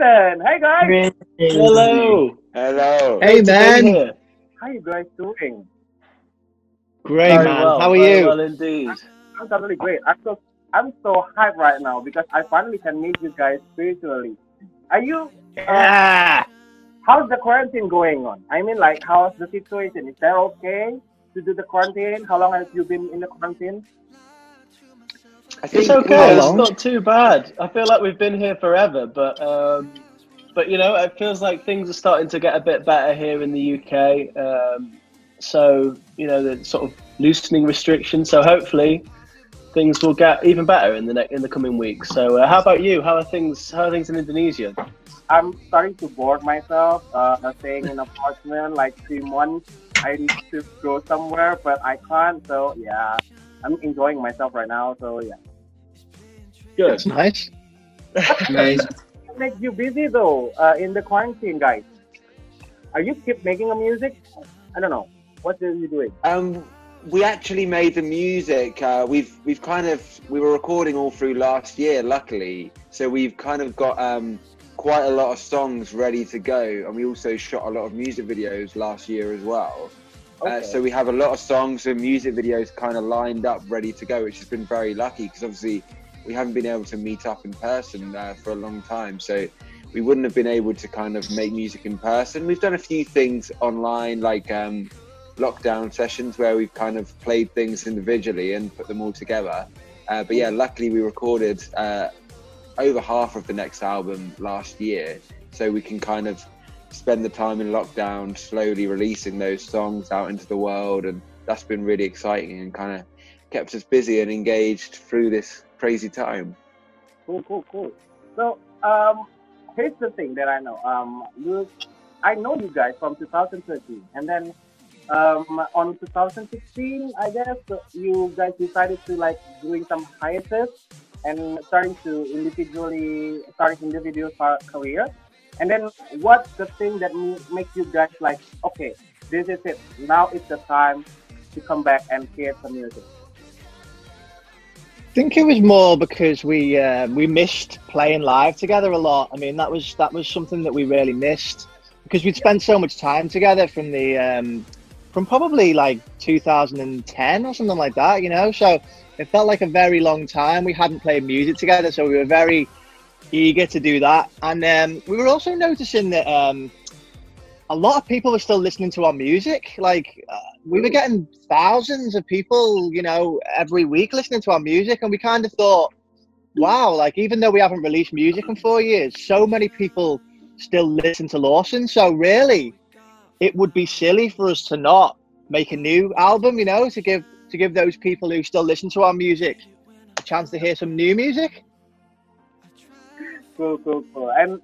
Lawson. Hey guys, Hello. Hello. Hey, Hey to be man, here. how you guys doing? great Very man. well. How are Very you? well indeed. I'm totally great. I'm so hyped right now because I finally can meet you guys virtually. Are you? Uh, Yeah. how's the quarantine going on? I mean, like, how's the situation? Is that okay to do the quarantine? How long have you been in the quarantine? I It's think How okay. we It's long? not too bad. I feel like we've been here forever, but it feels like things are starting to get a bit better here in the UK. So the sort of loosening restrictions. So hopefully things will get even better in the coming weeks. So how about you? How are things? How are things in Indonesia? I'm starting to bored myself. Staying in apartment like 3 months. I need to go somewhere, but I can't. So yeah, I'm enjoying myself right now. So yeah. Good. That's nice. amazing. What makes you busy though? In the quarantine, guys. Are you keep making a music? I don't know. What are you doing? We actually made the music. We've kind of we were recording all through last year, luckily. So we've kind of got quite a lot of songs ready to go, and we also shot a lot of music videos last year as well. Okay. So we have a lot of songs and music videos kind of lined up, ready to go, which has been very lucky because obviously we haven't been able to meet up in person for a long time. So we wouldn't have been able to kind of make music in person. We've done a few things online, like lockdown sessions where we've kind of played things individually and put them all together. But yeah, luckily we recorded over half of the next album last year, so we can kind of spend the time in lockdown slowly releasing those songs out into the world, and that's been really exciting and kind of kept us busy and engaged through this crazy time. Cool, cool, cool. So, here's the thing that I know. I know you guys from 2013, and then on 2016, I guess you guys decided to like doing some hiatus and starting individual career. And then, what's the thing that makes you guys like, okay, this is it. Now it's the time to come back and create some music. I think it was more because we missed playing live together a lot. I mean, that was something that we really missed because we'd spent so much time together from probably like 2010 or something like that, you know. So it felt like a very long time we hadn't played music together. So we were very eager to do that, and we were also noticing that a lot of people were still listening to our music. Like we were getting thousands of people, you know, every week listening to our music, and we kind of thought, wow, like even though we haven't released music in 4 years, so many people still listen to Lawson. So really, it would be silly for us to not make a new album, you know, to give those people who still listen to our music a chance to hear some new music. Cool, cool, cool. And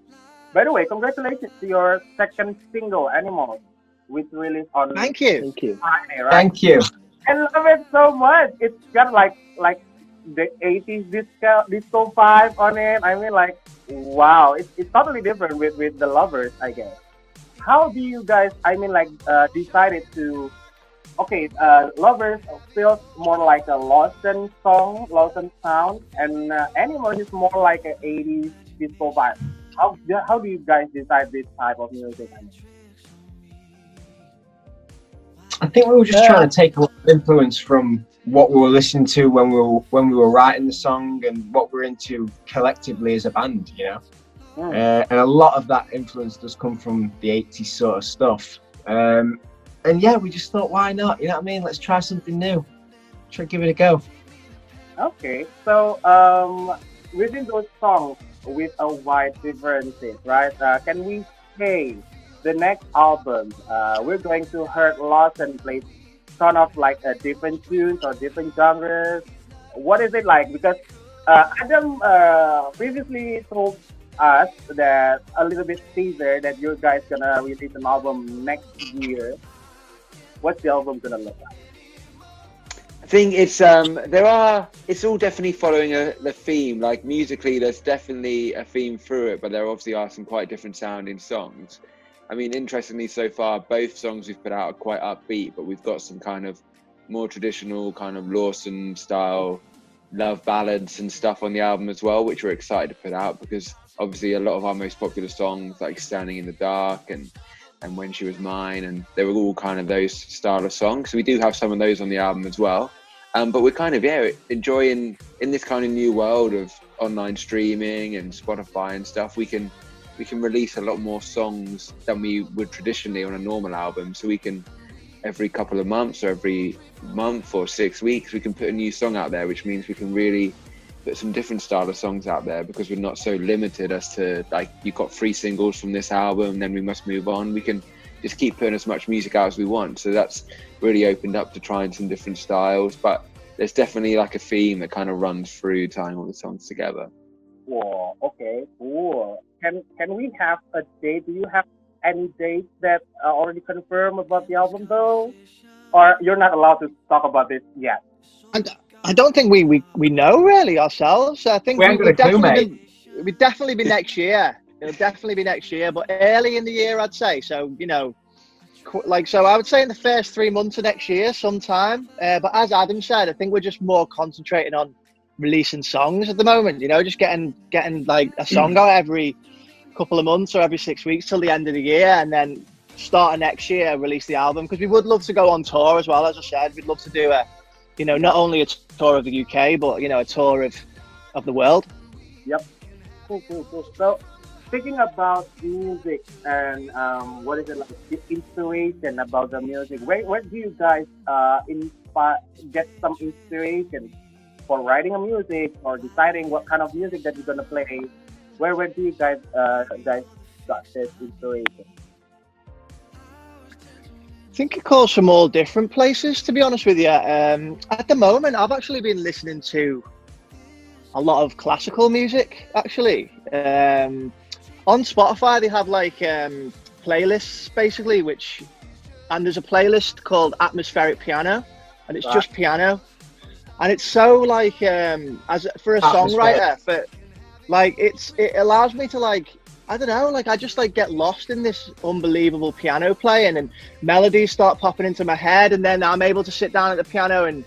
by the way, congratulations to your second single, Animals, which released on Thank you. Thank you. Friday, right? Thank you. I love it so much. It's got like the 80s disco vibe on it. I mean, like, wow, it's totally different with the lovers, I guess. How do you guys? I mean, like, decided to? Okay, lovers feels more like a Lawson song, Lawson sound, and Animals is more like a 80s disco vibe. How do you guys decide this type of music? I mean, I think we were just Yeah. trying to take a lot of influence from what we were listening to when we were writing the song and what we're into collectively as a band, you know. hmm. And a lot of that influence does come from the 80s sort of stuff. And yeah, we just thought, why not? You know what I mean? Let's try something new. Try give it a go. Okay, so within those songs with a wide differences, right? Can we say the next album we're going to hear Lawson play kind of like a different tunes or different genres? What is it like? Because Adam previously told us that a little bit teaser that you guys gonna release an album next year. What's the album gonna look like? I think it's all definitely following the theme. Like musically, there's definitely a theme through it, but there obviously are some quite different sounding songs. I mean, interestingly, so far both songs we've put out are quite upbeat, but we've got some kind of more traditional kind of Lawson style love ballads and stuff on the album as well, which we're excited to put out, because obviously a lot of our most popular songs like Standing in the Dark and When She Was Mine, and they were all kind of those style of songs. So we do have some of those on the album as well. But we're kind of, enjoying in this kind of new world of online streaming and Spotify and stuff, we can release a lot more songs than we would traditionally on a normal album. So we can, every couple of months or every month or 6 weeks, we can put a new song out there, which means we can really put some different style of songs out there, because we're not so limited as to, like, you've got 3 singles from this album, then we must move on. We can just keep putting as much music out as we want. So that's really opened up to trying some different styles, but there's definitely like a theme that kind of runs through tying all the songs together. Whoa, okay, cool. Can we have a date? Do you have any dates that are already confirmed about the album though? Or you're not allowed to talk about this yet? And I don't think we know really ourselves. I think we'd definitely be next year. It'll definitely be next year, but early in the year, I'd say. So, so I would say in the first 3 months of next year sometime. But as Adam said, I think we're just more concentrating on releasing songs at the moment, just getting like a song out every couple of months or every 6 weeks till the end of the year, and then starting next year release the album, because we would love to go on tour as well. As I said, we'd love to do not only a tour of the UK, but a tour of the world. Yep. Cool. So speaking about music and what is it like, the inspiration about the music, where do you guys get some inspiration for writing a music or deciding what kind of music that you're gonna play? Where do you guys got this inspiration? I think it calls from all different places, to be honest with you. At the moment, I've actually been listening to a lot of classical music, actually. On Spotify, they have like playlists, basically, and there's a playlist called Atmospheric Piano, and it's just piano. And it's so like, as for a songwriter, but like it allows me to, like, I don't know, like I just like get lost in this unbelievable piano playing, and melodies start popping into my head, and then I'm able to sit down at the piano and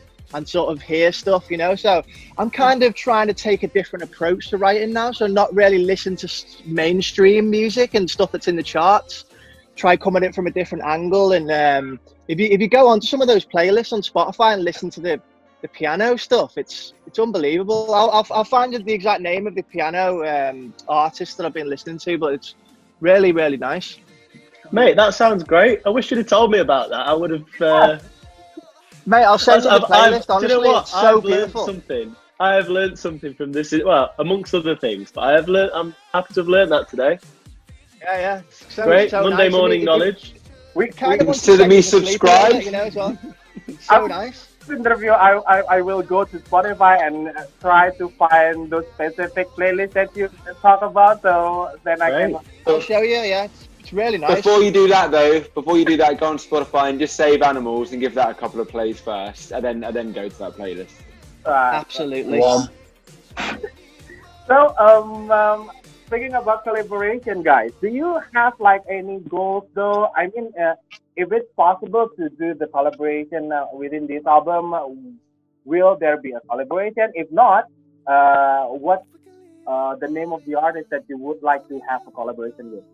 sort of hear stuff, So I'm kind of trying to take a different approach to writing now. So not really listen to mainstream music and stuff that's in the charts. Try coming at it from a different angle. And if you go onto some of those playlists on Spotify and listen to the piano stuff, it's unbelievable. I'll find the exact name of the piano artist that I've been listening to, but it's really, really nice. Mate, that sounds great. I wish you'd have told me about that. I would have... Mate, I'll send you the playlist, honestly. Do you know what? It's so beautiful. I have learned something from this, well, amongst other things, but I'm happy to have learned that today. Yeah. Great, so Monday nice. morning knowledge. We kind of consider me subscribed. As well. It's so nice. Interview, I will go to Spotify and try to find those specific playlists that you talk about, so then I can... I'll show you, yeah. It's really nice. Before you do that, go on Spotify and just save Animals and give that a couple of plays first, and then go to that playlist. Absolutely. So, speaking about collaboration, guys, do you have like any goals though? I mean, if it's possible to do the collaboration within this album, will there be a collaboration? If not, what's the name of the artist that you would like to have a collaboration with?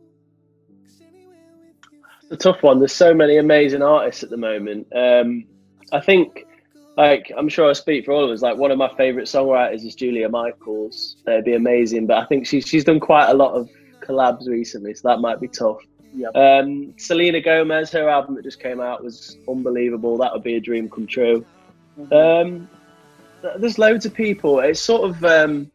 It's a tough one. There's so many amazing artists at the moment. I think, like, I'm sure I speak for all of us, like, one of my favourite songwriters is Julia Michaels. That'd be amazing. But I think she's done quite a lot of collabs recently, so that might be tough. Yep. Selena Gomez, her album that just came out was unbelievable. That would be a dream come true. There's loads of people. It's sort of,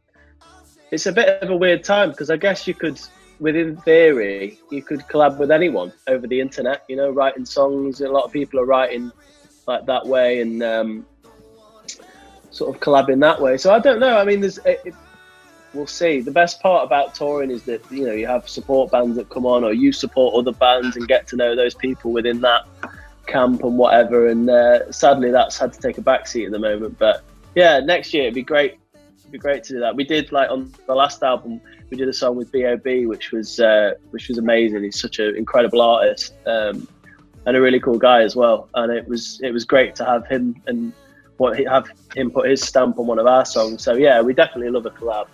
it's a bit of a weird time, because I guess you could, within theory, you could collab with anyone over the internet, writing songs. A lot of people are writing like that way and sort of collabing that way. So I don't know. I mean, we'll see. The best part about touring is that, you have support bands that come on, or you support other bands and get to know those people within that camp and whatever. And sadly, that's had to take a backseat at the moment. But yeah, next year it'd be great. It'd be great to do that. We did, like, on the last album, we did a song with B.O.B, which was amazing. He's such an incredible artist and a really cool guy as well. And it was great to have him and have him put his stamp on one of our songs. So yeah, we definitely love a collab.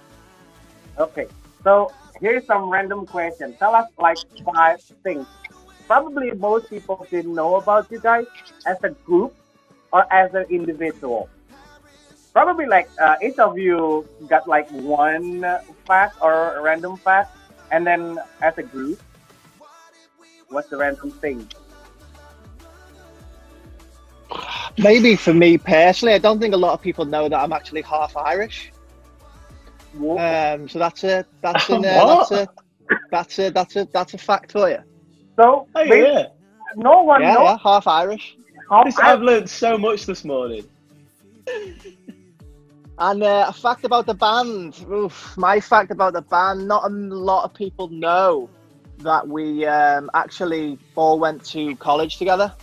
Okay, so here's some random questions. Tell us like 5 things. Probably most people didn't know about you guys as a group or as an individual. Probably like each of you got like one fact or a random fact, and then as a group, what's the random thing? Maybe for me personally, I don't think a lot of people know that I'm actually half Irish. So that's a fact for you. So Oh, yeah. no one knows. Yeah, half Irish. I've learned so much this morning. And a fact about the band. Oof, my fact about the band, not a lot of people know that we actually all went to college together.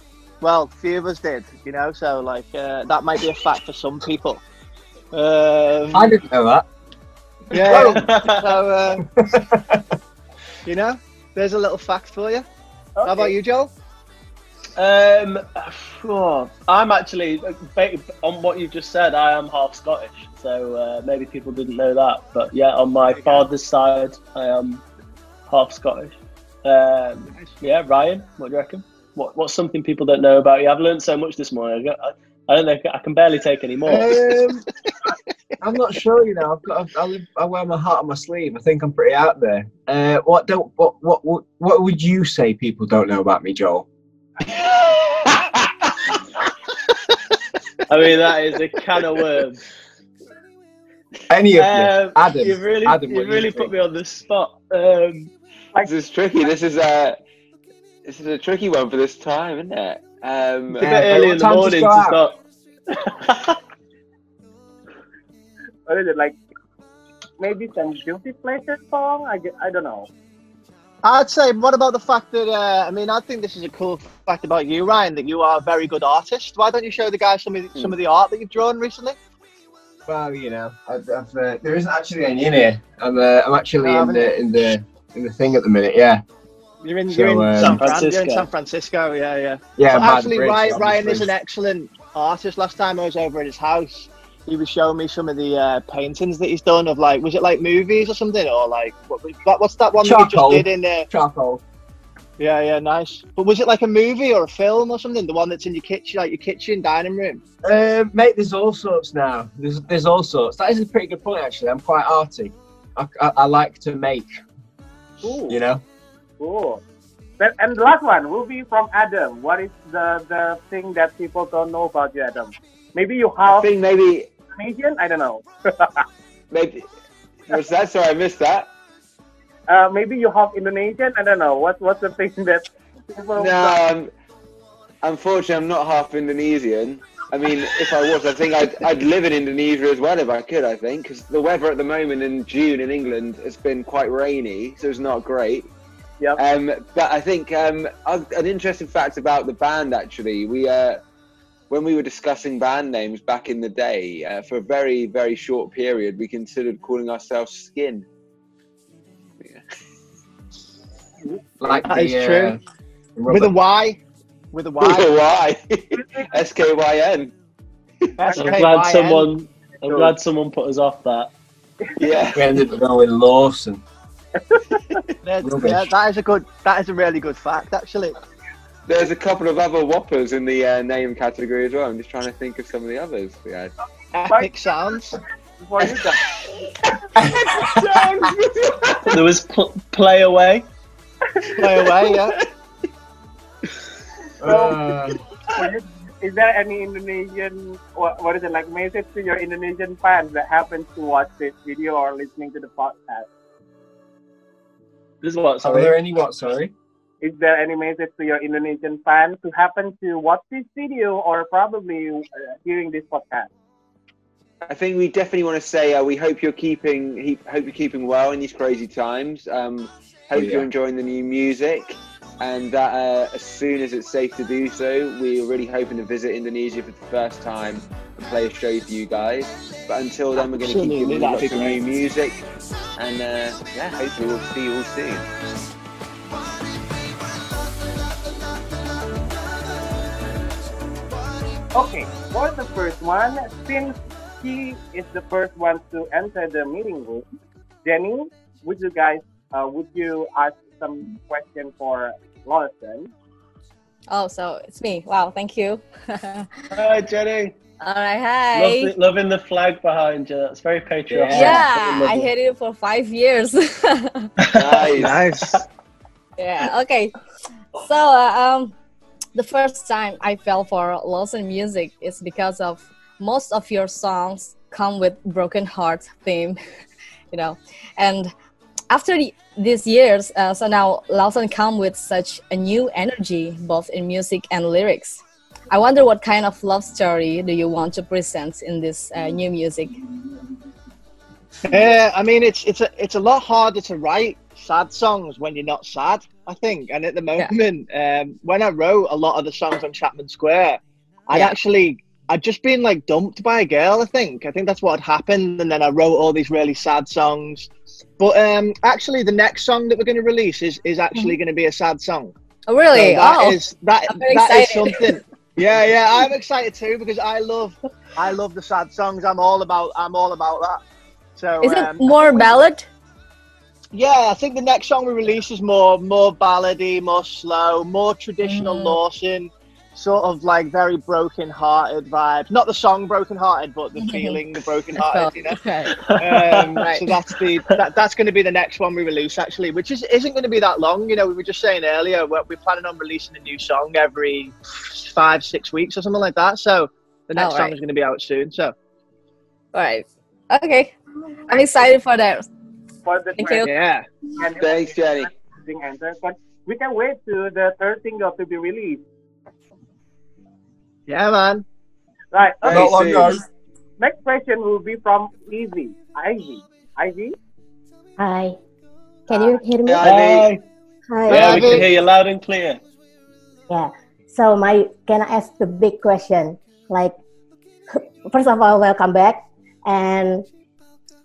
Well, a few of us did, you know, so like that might be a fact for some people. I didn't know that. Yeah. So, you know, there's a little fact for you. Okay. How about you, Joel? I'm actually, on what you've just said, I am half Scottish, so maybe people didn't know that. But yeah, on my father's side, I am half Scottish. Yeah, Ryan, what do you reckon? What's something people don't know about you? I've learned so much this morning. I don't know. I can barely take any more. I'm not sure. You know, I wear my heart on my sleeve. I think I'm pretty out there. What would you say people don't know about me, Joel? I mean, that is a can of worms. Any of you, Adam? You've really put me on the spot. This is tricky. This is a tricky one for this time, isn't it? It's a bit early in the morning to start. What is it, like maybe some guilty pleasure song? I don't know. I'd say, what about the fact that, I mean, I think this is a cool fact about you, Ryan, that you are a very good artist. Why don't you show the guys some of the art that you've drawn recently? Well, you know, there isn't actually any in here. I'm actually in the thing at the minute. Yeah. You're in San Francisco. You're in San Francisco. Yeah. Yeah. But actually, Ryan is an excellent artist. Last time I was over at his house, he was showing me some of the paintings that he's done of, like, was it like movies or something, or like what's that one Charcoal. that you just did in there? Charcoal. Yeah, nice. But was it like a movie or a film or something? The one that's in your kitchen, like your kitchen dining room? Mate, there's all sorts now. There's all sorts. That is a pretty good point, actually. I'm quite arty. I like to make. Ooh. You know. Cool. And the last one will be from Adam. What is the thing that people don't know about you, Adam? Maybe you have. I think maybe Indonesian? I don't know. maybe. What's that? Sorry, I missed that. Maybe you have Indonesian. I don't know. What's the thing that people? No, unfortunately, I'm not half Indonesian. I mean, if I was, I think I'd live in Indonesia as well if I could. I think because the weather at the moment in June in England has been quite rainy, so it's not great. Yeah. But I think an interesting fact about the band actually, when we were discussing band names back in the day, for a very, very short period, we considered calling ourselves Skin. Yeah. Like that is true. With a Y. With a Y. SKYN. I'm glad someone put us off that. Yeah. We ended up going with Lawson. That is a really good fact, actually. There's a couple of other whoppers in the name category as well. I'm just trying to think of some of the others we had. Epic Sounds. Before you go. There was Play Away. Play Away, yeah. Is there any Indonesian, what is it, like message to your Indonesian fans that happen to watch this video or listening to the podcast? This is what, Are sorry. there any what? Sorry. Is there any message to your Indonesian fans who happen to watch this video or probably hearing this podcast? I think we definitely want to say we hope you're keeping well in these crazy times. Hope you're enjoying the new music, and that as soon as it's safe to do so, we're really hoping to visit Indonesia for the first time and play a show for you guys. But until then, we're going to keep giving you lots of new music, and hopefully we'll see you all soon. Okay, for the first one, since he is the first one to enter the meeting room, Jenny, would you ask some question for Lawson? Oh, so it's me. Wow, thank you. Hi, Jenny. All right, hi. Loving the flag behind you. That's very patriotic. Yeah, Very I lovely. hid it for 5 years. Nice. Nice. Yeah, okay. So, the first time I fell for Lawson music is because of most of your songs come with broken heart theme, you know. And after these years, so now Lawson come with such a new energy, both in music and lyrics. I wonder what kind of love story do you want to present in this new music? I mean, it's a lot harder to write sad songs when you're not sad, I think. And at the moment, when I wrote a lot of the songs on Chapman Square, I'd just been like dumped by a girl. I think that's what had happened, and then I wrote all these really sad songs. But actually, the next song that we're going to release is actually going to be a sad song. Oh, really? So that is something. Yeah, I'm excited too because I love the sad songs. I'm all about that. So Is it more ballad? Yeah, I think the next song we release is more ballady, more slow, more traditional Lawson, sort of like very broken-hearted vibes. Not the song broken-hearted, but the feeling of broken-hearted. You know. Right. So that's going to be the next one we release actually, which isn't going to be that long. You know, we were just saying earlier we're planning on releasing a new song every 5-6 weeks or something like that. So the next song is going to be out soon. So. All right. Okay. I'm excited for that. For the Thank you. Yeah. And Thanks, Jenny. answer, but we can wait to the third single to be released. Yeah, man. Right. Okay. Not long ago. Next question will be from Ivy. Ivy. Hi. Can you hear me? Hi. Hi. Yeah, we can hear you loud and clear. Yeah. So can I ask the big question? Like, first of all, welcome back. And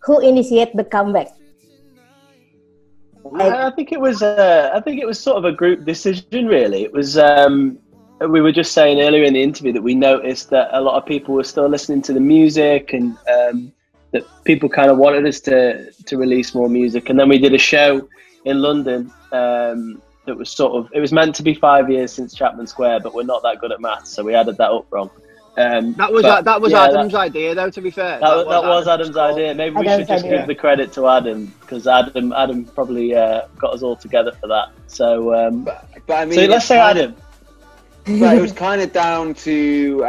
who initiated the comeback? I think it was sort of a group decision, really. It was. We were just saying earlier in the interview that we noticed that a lot of people were still listening to the music, and that people kind of wanted us to release more music. And then we did a show in London that was it was meant to be 5 years since Chapman Square, but we're not that good at maths, so we added that up wrong. That was Adam's idea, though. To be fair, that was Adam's idea. Maybe we should just give the credit to Adam, because Adam probably got us all together for that. So, but I mean, so let's say Adam. But it was kind of down to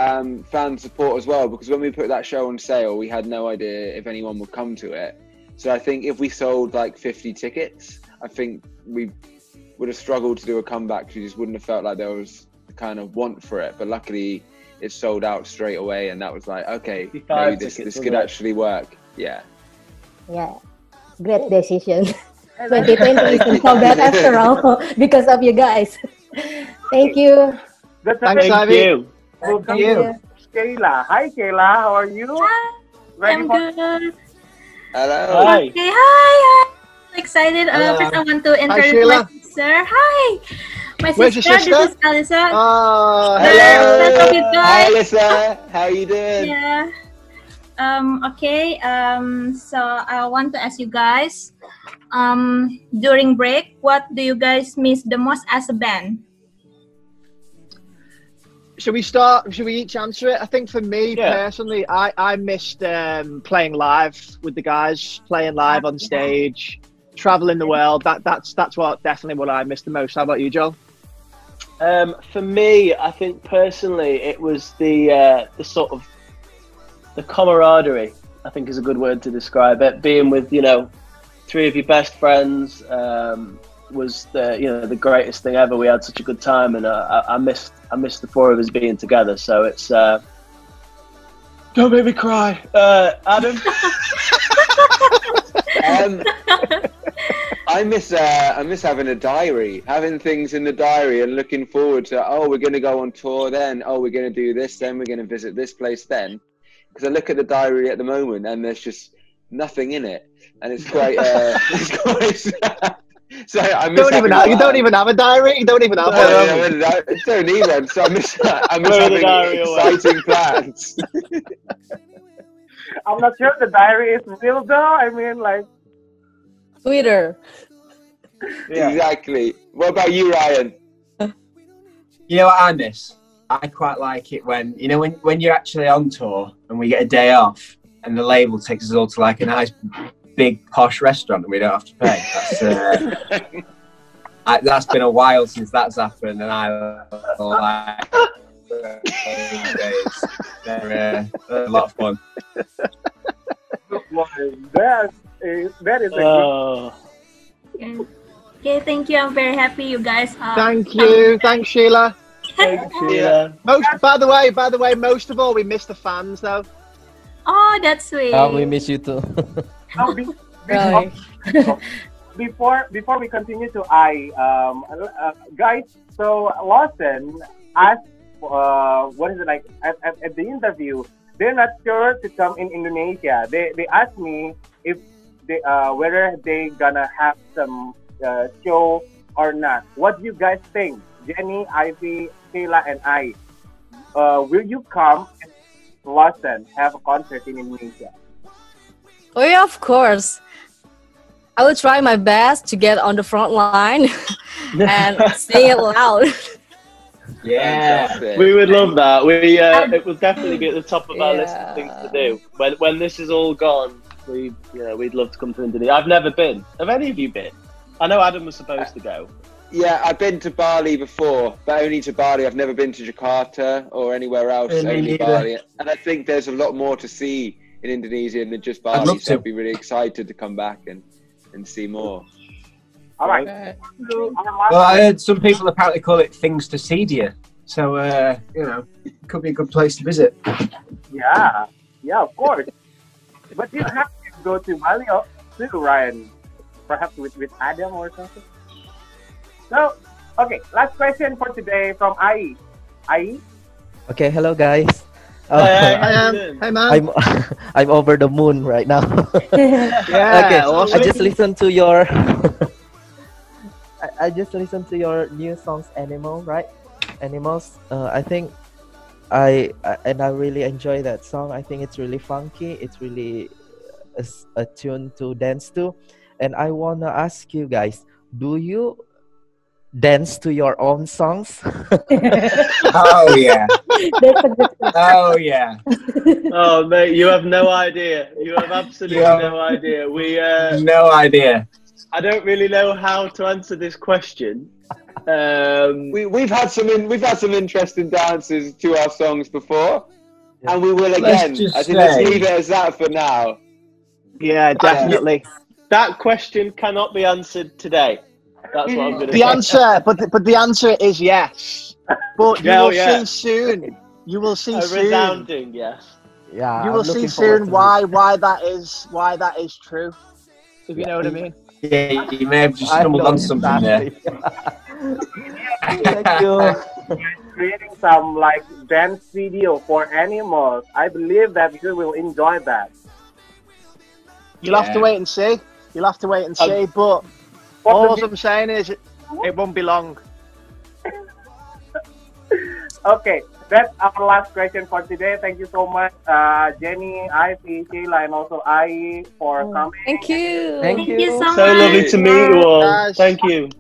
fan support as well, because when we put that show on sale, we had no idea if anyone would come to it. So I think if we sold like 50 tickets, I think we would have struggled to do a comeback, because we just wouldn't have felt like there was the kind of want for it. But luckily, it sold out straight away, and that was like, okay, maybe this could actually work. Yeah. Yeah. Great decision. 2020 is in comeback after all because of you guys. Thank you. Thanks, Ivy. Welcome Thank you. to Kayla. Hi, Kayla. How are you? I'm good. Hello. Hi. Okay, hi. I'm excited. First, I want to introduce my Sheila. sister. Hi. My Where's your sister, sister? this is Alyssa. Oh, Hello. What's up, you Hi, guys? Alyssa. How you doing? Yeah. Okay. So I want to ask you guys, during break, what do you guys miss the most as a band? Should we start? Should we each answer it? I think for me personally, I missed playing live with the guys, playing live on stage, traveling the world. That's definitely what I missed the most. How about you, Joel? For me, I think personally, it was the sort of the camaraderie. I think is a good word to describe it. Being with three of your best friends was the greatest thing ever. We had such a good time, and I missed the four of us being together. So it's don't make me cry, Adam. I miss having a diary, having things in the diary, and looking forward to we're going to go on tour then. We're going to do this then. We're going to visit this place then. Because I look at the diary at the moment, and there's just nothing in it, and it's quite it's quite sad. So I miss Don't even having you don't even have a diary. You don't even have one. I don't need one. So I miss Throw the diary having away. exciting plans. I'm not sure the diary is real though. I mean, like, Twitter. Yeah. Exactly. What about you, Ryan? You know what I miss? I quite like it when, you know, when you're actually on tour and we get a day off and the label takes us all to like a nice big posh restaurant and we don't have to pay. That's been a while since that's happened, and I like these days. They're a lot of fun. that is a good. Oh. Okay, thank you. I'm very happy you guys are. Thank you. Thanks, Sheila. Thanks, Sheila. By the way, most of all, we miss the fans though. Oh, that's sweet. We miss you too. Now, Really? before we continue to guys, so Lawson asked, what is it like at the interview? They're not sure to come in Indonesia. They asked me if they whether they gonna have some show or not. What do you guys think? Jenny, Ivy, Sheila, and I. Will you come and Lawson have a concert in Indonesia? Oh yeah, of course. I will try my best to get on the front line and sing it loud. Yeah. Fantastic. We would love that. It will definitely be at the top of our list of things to do. When this is all gone, we'd love to come to Indonesia. I've never been. Have any of you been? I know Adam was supposed to go. Yeah, I've been to Bali before, but only to Bali. I've never been to Jakarta or anywhere else, Me only neither. Bali. And I think there's a lot more to see in Indonesia than just Bali, love so to. I'd be really excited to come back and see more. All right. Okay. Well, I heard some people apparently call it things to see, dear. So, you know, it could be a good place to visit. Yeah, of course. But you have to go to Bali too, Ryan. Perhaps with Adam or something. So, okay, last question for today from Ai. Ai? Okay, hello guys. Hey man. I'm over the moon right now. Yeah. Okay, Awesome. I just listened to your I just listened to your new songs, Animals. I think I really enjoy that song. I think it's really funky. It's really a tune to dance to. And I wanna ask you guys, do you dance to your own songs? Oh, yeah. That's a good question. Oh, yeah. Oh, mate, you have no idea. You have absolutely no idea. No idea. I don't really know how to answer this question. We've had some interesting dances to our songs before, and we will Let's again. just I think let's say- leave it as that for now. Yeah, definitely. That question cannot be answered today. That's what I'm going to The say. answer, but the answer is yes. But you Yeah, will yeah. see soon. You will see A soon. resounding yes. Yeah, You I'm will see looking forward soon to why that is true. If you know what I mean. Yeah, you may have just it. I stumbled know on something there. exactly. Thank you. Creating some like dance video for Animals. I believe that you will enjoy that. You'll have to wait and see. You'll have to wait and see. But all I'm saying is it won't be long. Okay, that's our last question for today. Thank you so much, Jenny, Ivy, Sheila, and also Ai for coming. Thank you. Thank you. Thank you so much. So lovely to meet you all. Guys. Thank you.